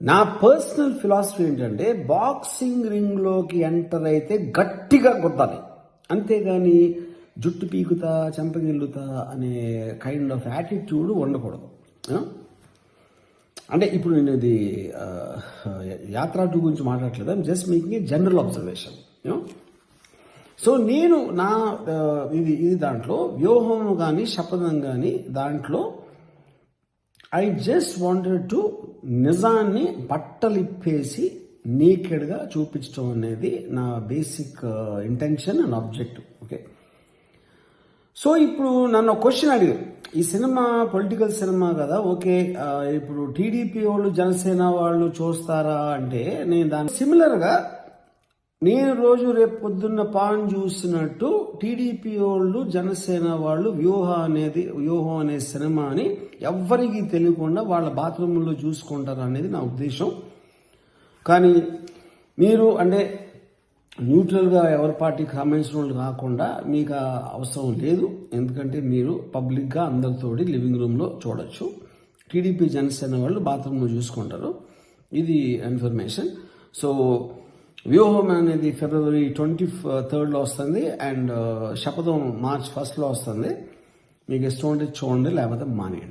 నా personal philosophy ఏంటంటే boxing రింగ్లోకి enter అయితే గట్టిగా కొట్టాలి, అంతేగాని జుట్టు పీకుతా చెంపగిల్లుతా అనే కైండ్ ఆఫ్ యాటిట్యూడ్ ఉండకూడదు. అంటే ఇప్పుడు నేను ఇది యాత్ర 2 గురించి మాట్లాడట్లేదు, I'm just making a general observation. So నేను నా ఇది దాంట్లో వ్యూహం కానీ శపథం కానీ దాంట్లో ఐ జస్ట్ వాంటెడ్ టు నిజాన్ని బట్టలిప్పేసి నేకెడ్గా చూపించడం అనేది నా basic intention and objective. Okay, so ఇప్పుడు నన్ను ఒక క్వశ్చన్ అడిగారు, ఈ సినిమా పొలిటికల్ సినిమా కదా, ఓకే ఇప్పుడు టీడీపీ వాళ్ళు జనసేన వాళ్ళు చూస్తారా అంటే నేను దాని సిమిలర్గా నేను రోజు రేపు పొద్దున్న పాన్ చూసినట్టు టీడీపీ వాళ్ళు జనసేన వాళ్ళు వ్యూహం అనే సినిమాని ఎవ్వరికి తెలియకుండా వాళ్ళ బాత్రూంలో చూసుకుంటారు అనేది నా ఉద్దేశం. కానీ మీరు అంటే న్యూట్రల్గా ఎవరి పార్టీ కామెంట్స్ వాళ్ళు కాకుండా మీకు అవసరం లేదు, ఎందుకంటే మీరు పబ్లిక్గా అందరితోటి లివింగ్ రూమ్లో చూడొచ్చు. టీడీపీ జనసేన వాళ్ళు బాత్రూంలో చూసుకుంటారు, ఇది ఇన్ఫర్మేషన్. సో వ్యూహం అనేది February 23 వస్తుంది అండ్ శపథం March 1 వస్తుంది. మీకు ఇష్టం ఉంటే చూడండి, లేకపోతే మానేయండి.